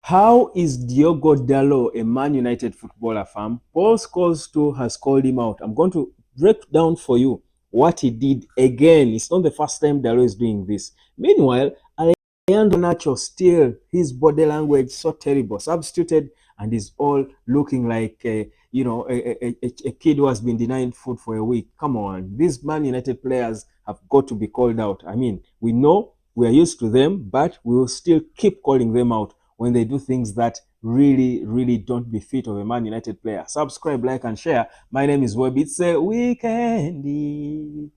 How is Diogo Dalot a Man United footballer, fam? Paul Scholes too has called him out. I'm going to break down for you what he did again. It's not the first time Dalot is doing this. Meanwhile, Alejandro Garnacho still, his body language so terrible, substituted, and is all looking like a kid who has been denied food for a week. Come on, these Man United players have got to be called out. I mean, we know we are used to them, but we will still keep calling them out when they do things that really don't befit of a Man United player. Subscribe, like, and share. My name is Web. It's a weekend.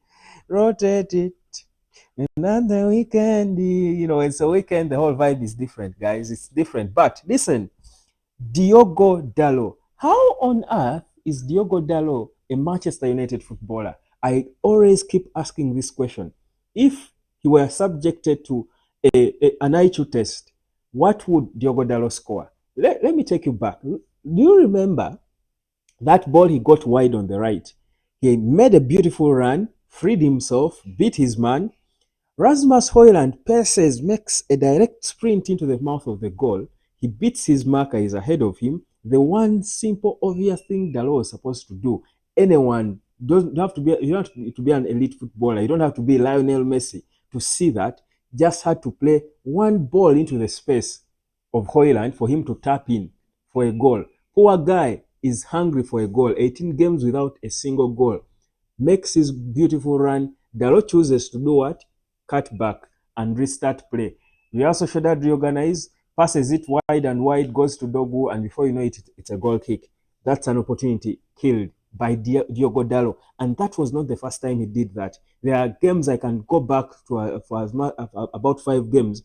Rotate it. Another weekend. It's a weekend. The whole vibe is different, guys. It's different. But listen, Diogo Dalot. How on earth is Diogo Dalot a Manchester United footballer? I always keep asking this question. If he were subjected to an IQ test, what would Diogo Dalot score? Let me take you back. Do you remember that ball he got wide on the right? He made a beautiful run, freed himself, beat his man. Rasmus Hojlund passes, makes a direct sprint into the mouth of the goal. He beats his marker, he's ahead of him. The one simple, obvious thing Dalot was supposed to do. Anyone doesn't have to be you don't have to be an elite footballer. You don't have to be Lionel Messi to see that. Just had to play one ball into the space of Hojlund for him to tap in for a goal. Poor guy is hungry for a goal. 18 games without a single goal. Makes his beautiful run. Dalot chooses to do what? Cut back and restart play. Real Sociedad reorganize, passes it wide and wide, goes to Dogu, and before you know it, it's a goal kick. That's an opportunity killed by Diogo Dalot. And that was not the first time he did that. There are games I can go back to for about 5 games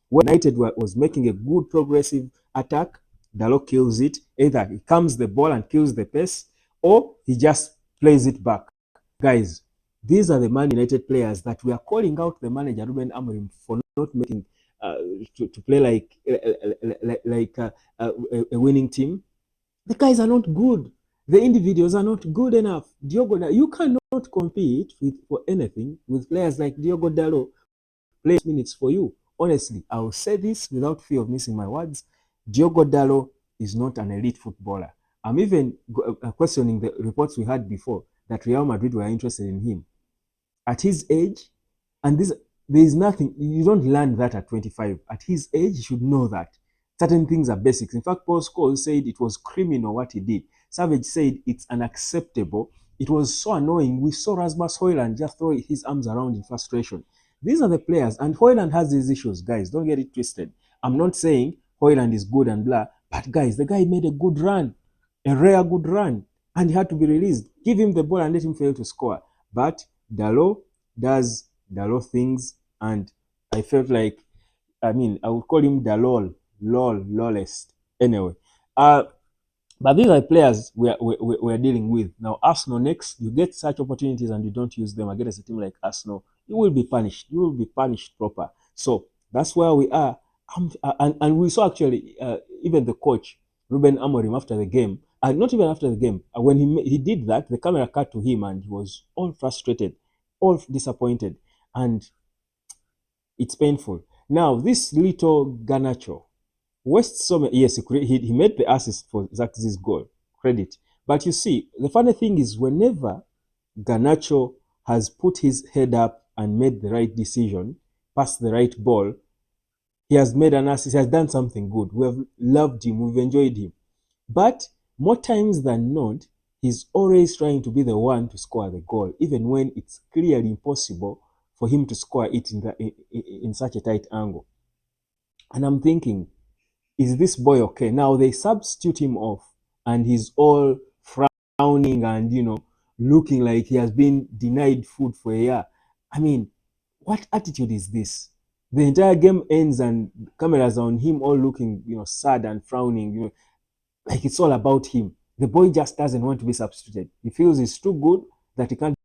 where United was making a good progressive attack. Dalot kills it. Either he comes the ball and kills the pace, or he just plays it back. Guys, these are the Man United players that we are calling out the manager Ruben Amorim for not making uh, to play like a winning team. The guys are not good. The individuals are not good enough. You cannot compete for anything with players like Diogo Dalot. Play minutes for you. Honestly, I will say this without fear of missing my words. Diogo Dalot is not an elite footballer. I'm even questioning the reports we had before that Real Madrid were interested in him. At his age, and there is nothing, you don't learn that at 25. At his age, you should know that. Certain things are basics. In fact, Paul Scholes said it was criminal what he did. Savage said it's unacceptable. It was so annoying. We saw Rasmus Hojlund just throw his arms around in frustration. These are the players, and Hojlund has these issues, guys. Don't get it twisted. I'm not saying Hojlund is good and blah, but guys, the guy made a good run, a rare good run, and he had to be released. Give him the ball and let him fail to score. But Dalot does Dalot things, and I felt like, I mean, I would call him Dalol, lawless. Anyway, but these are players we are dealing with. Now, Arsenal next, you get such opportunities and you don't use them against a team like Arsenal, you will be punished. You will be punished proper. So that's where we are. And we saw actually even the coach, Ruben Amorim, after the game, not even after the game, when he did that, the camera cut to him and he was all frustrated, all disappointed. And it's painful. Now, this little Garnacho, West Som, yes, he made the assist for Zaxby's goal. Credit. But you see, the funny thing is, whenever Garnacho has put his head up and made the right decision, passed the right ball, he has made an assist, he has done something good. We have loved him, we've enjoyed him. But more times than not, he's always trying to be the one to score the goal, even when it's clearly impossible for him to score it in such a tight angle. And I'm thinking, is this boy okay? Now they substitute him off, and he's all frowning and looking like he has been denied food for a year. I mean, what attitude is this? The entire game ends and cameras are on him all looking, sad and frowning, like it's all about him. The boy just doesn't want to be substituted. He feels he's too good that he can't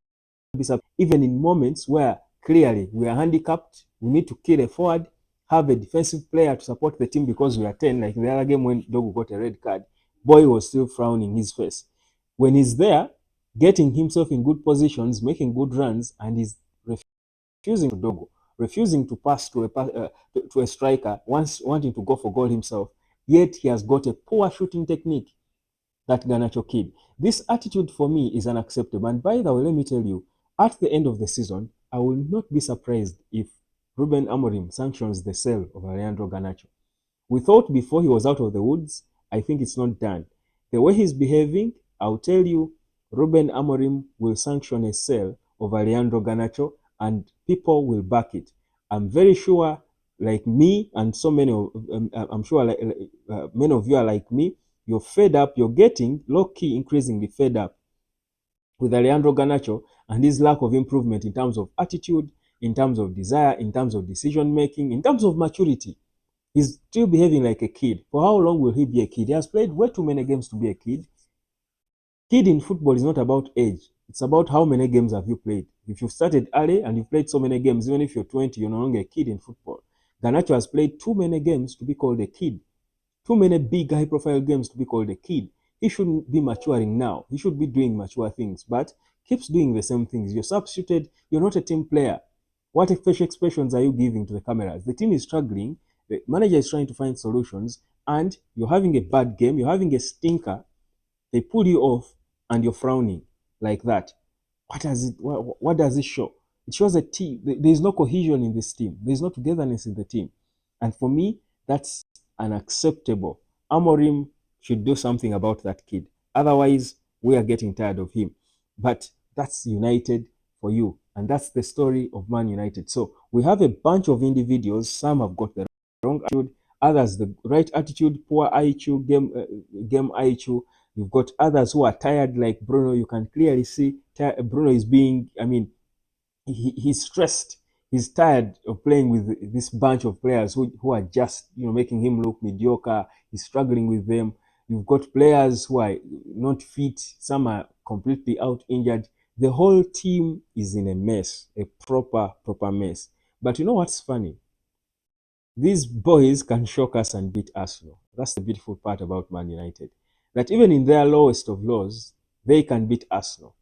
be substituted. Even in moments where clearly we are handicapped, we need to kill a forward, have a defensive player to support the team because we are 10, like in the other game when Dogu got a red card. Boy was still frowning his face. When he's there, getting himself in good positions, making good runs, and he's refusing to Dogu. refusing to pass to a striker, once wanting to go for goal himself, yet he has got a poor shooting technique, that Garnacho kid. This attitude for me is unacceptable. And by the way, let me tell you, at the end of the season, I will not be surprised if Ruben Amorim sanctions the sale of Alejandro Garnacho. We thought before he was out of the woods. I think it's not done. The way he's behaving, I'll tell you, Ruben Amorim will sanction a sale of Alejandro Garnacho and people will back it. I'm very sure, like me and so many of, I'm sure many of you are like me, you're fed up, you're getting low-key increasingly fed up with Alejandro Garnacho and his lack of improvement in terms of attitude, in terms of desire, in terms of decision making, in terms of maturity. He's still behaving like a kid. For how long will he be a kid? He has played way too many games to be a kid. Kid in football is not about age. It's about how many games have you played. If you've started early and you've played so many games, even if you're 20, you're no longer a kid in football. Garnacho has played too many games to be called a kid. Too many big, high-profile games to be called a kid. He shouldn't be maturing now. He should be doing mature things, but keeps doing the same things. You're substituted. You're not a team player. What facial expressions are you giving to the cameras? The team is struggling. The manager is trying to find solutions, and you're having a bad game. You're having a stinker. They pull you off, and you're frowning like that. What does it show? It shows a team. There is no cohesion in this team. There is no togetherness in the team, and for me, that's unacceptable. Amorim should do something about that kid. Otherwise, we are getting tired of him. But that's United for you, and that's the story of Man United. So we have a bunch of individuals. Some have got the wrong attitude, others the right attitude, poor IQ, game IQ. You've got others who are tired, like Bruno. You can clearly see Bruno is being, I mean, he's stressed. He's tired of playing with this bunch of players who are just, making him look mediocre. He's struggling with them. You've got players who are not fit. Some are completely out injured. The whole team is in a mess, a proper mess. But you know what's funny? These boys can shock us and beat Arsenal. That's the beautiful part about Man United. That even in their lowest of lows, they can beat Arsenal.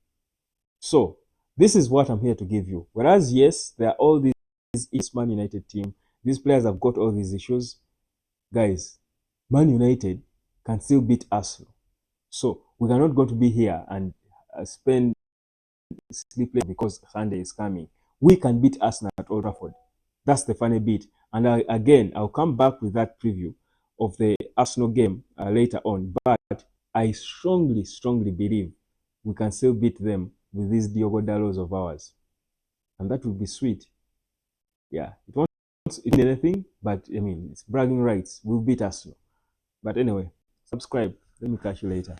So, this is what I'm here to give you. Whereas, yes, there are all these East Man United team. These players have got all these issues. Guys, Man United can still beat Arsenal. So, we are not going to be here and spend sleepless because Sunday is coming. We can beat Arsenal at Old Trafford. That's the funny bit. And again, I'll come back with that preview of the Arsenal game later on. But I strongly believe we can still beat them with these Diogo Dalots of ours. And that would be sweet. Yeah, it won't mean anything, but I mean, it's bragging rights. We'll beat Arsenal. But anyway, subscribe. Let me catch you later.